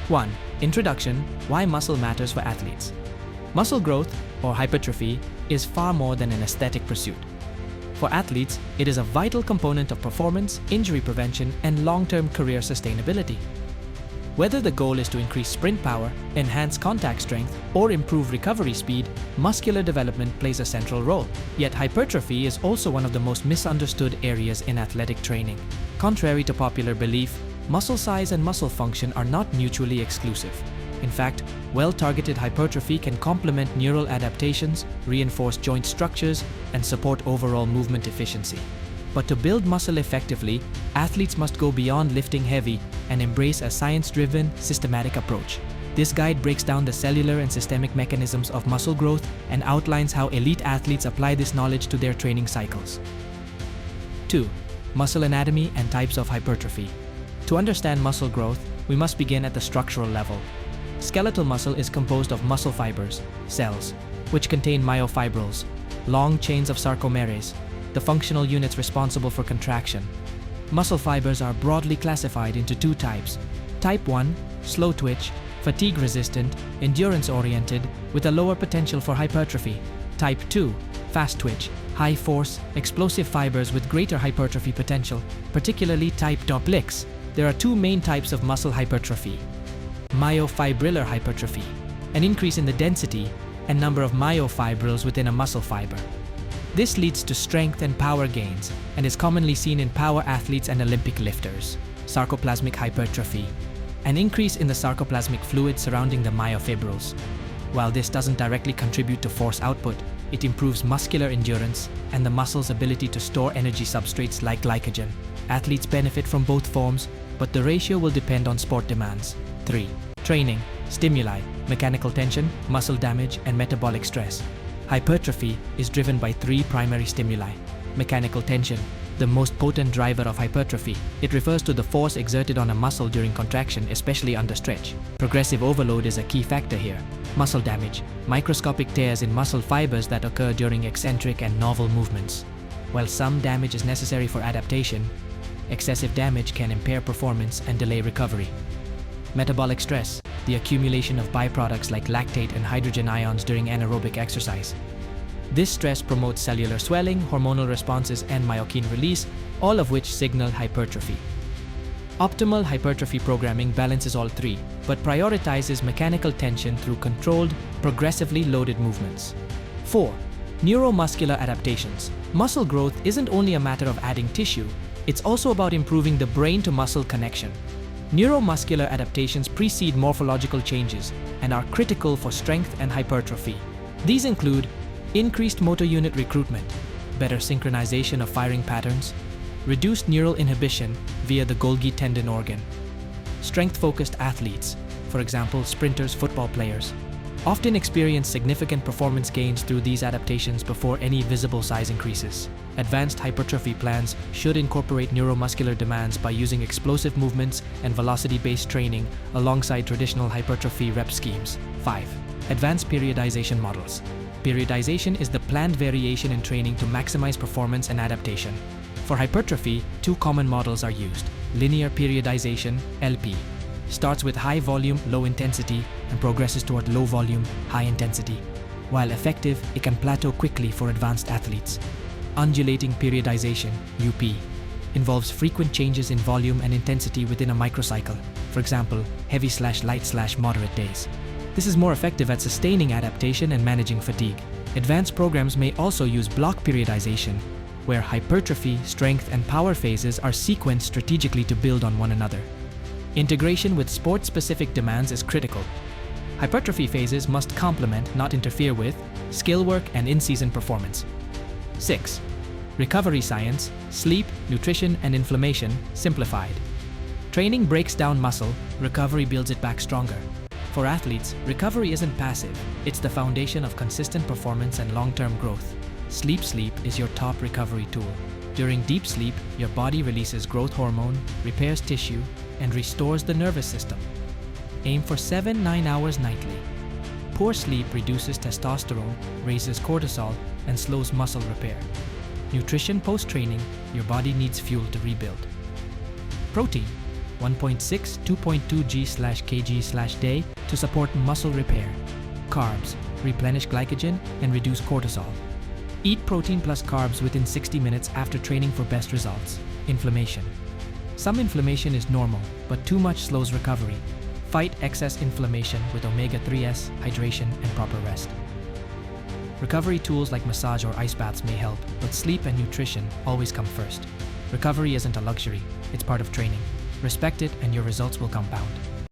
1. Introduction: Why muscle matters for athletes. Muscle growth, or hypertrophy, is far more than an aesthetic pursuit. For athletes, it is a vital component of performance, injury prevention, and long-term career sustainability. Whether the goal is to increase sprint power, enhance contact strength, or improve recovery speed, muscular development plays a central role. Yet hypertrophy is also one of the most misunderstood areas in athletic training. Contrary to popular belief, muscle size and muscle function are not mutually exclusive. In fact, well-targeted hypertrophy can complement neural adaptations, reinforce joint structures, and support overall movement efficiency. But to build muscle effectively, athletes must go beyond lifting heavy and embrace a science-driven, systematic approach. This guide breaks down the cellular and systemic mechanisms of muscle growth and outlines how elite athletes apply this knowledge to their training cycles. 2. Muscle anatomy and types of hypertrophy. To understand muscle growth, we must begin at the structural level. Skeletal muscle is composed of muscle fibers, cells, which contain myofibrils, long chains of sarcomeres, the functional units responsible for contraction. Muscle fibers are broadly classified into two types. Type 1, slow twitch, fatigue-resistant, endurance-oriented, with a lower potential for hypertrophy. Type 2, fast twitch, high-force, explosive fibers with greater hypertrophy potential, particularly type DOPLX. There are two main types of muscle hypertrophy. Myofibrillar hypertrophy, an increase in the density and number of myofibrils within a muscle fiber. This leads to strength and power gains and is commonly seen in power athletes and Olympic lifters. Sarcoplasmic hypertrophy, an increase in the sarcoplasmic fluid surrounding the myofibrils. While this doesn't directly contribute to force output, it improves muscular endurance and the muscle's ability to store energy substrates like glycogen. Athletes benefit from both forms, but the ratio will depend on sport demands. 3. Training, stimuli, mechanical tension, muscle damage, and metabolic stress. Hypertrophy is driven by three primary stimuli. Mechanical tension, the most potent driver of hypertrophy. It refers to the force exerted on a muscle during contraction, especially under stretch. Progressive overload is a key factor here. Muscle damage, microscopic tears in muscle fibers that occur during eccentric and novel movements. While some damage is necessary for adaptation, excessive damage can impair performance and delay recovery. Metabolic stress, the accumulation of byproducts like lactate and hydrogen ions during anaerobic exercise. This stress promotes cellular swelling, hormonal responses, and myokine release, all of which signal hypertrophy. Optimal hypertrophy programming balances all three, but prioritizes mechanical tension through controlled, progressively loaded movements. 4. Neuromuscular adaptations. Muscle growth isn't only a matter of adding tissue, it's also about improving the brain-to-muscle connection. Neuromuscular adaptations precede morphological changes and are critical for strength and hypertrophy. These include increased motor unit recruitment, better synchronization of firing patterns, reduced neural inhibition via the Golgi tendon organ. Strength-focused athletes, for example sprinters, football players, often experience significant performance gains through these adaptations before any visible size increases. Advanced hypertrophy plans should incorporate neuromuscular demands by using explosive movements and velocity-based training alongside traditional hypertrophy rep schemes. 5. Advanced periodization models. Periodization is the planned variation in training to maximize performance and adaptation. For hypertrophy, two common models are used. Linear periodization, LP, starts with high volume, low intensity, and progresses toward low volume, high intensity. While effective, it can plateau quickly for advanced athletes. Undulating periodization, UP, involves frequent changes in volume and intensity within a microcycle, for example, heavy/light/moderate days. This is more effective at sustaining adaptation and managing fatigue. Advanced programs may also use block periodization, where hypertrophy, strength, and power phases are sequenced strategically to build on one another. Integration with sport-specific demands is critical. Hypertrophy phases must complement, not interfere with, skill work and in-season performance. 6. Recovery science, sleep, nutrition, and inflammation, simplified. Training breaks down muscle, recovery builds it back stronger. For athletes, recovery isn't passive, it's the foundation of consistent performance and long-term growth. Sleep is your top recovery tool. During deep sleep, your body releases growth hormone, repairs tissue, and restores the nervous system. Aim for 7-9 hours nightly. Poor sleep reduces testosterone, raises cortisol, and slows muscle repair. Nutrition post-training, your body needs fuel to rebuild. Protein. 1.6 2.2 g/kg/day to support muscle repair. Carbs, replenish glycogen and reduce cortisol. Eat protein plus carbs within 60 minutes after training for best results. Inflammation. Some inflammation is normal, but too much slows recovery. Fight excess inflammation with omega-3s, hydration, and proper rest. Recovery tools like massage or ice baths may help, but sleep and nutrition always come first. Recovery isn't a luxury, it's part of training. Respect it and your results will compound.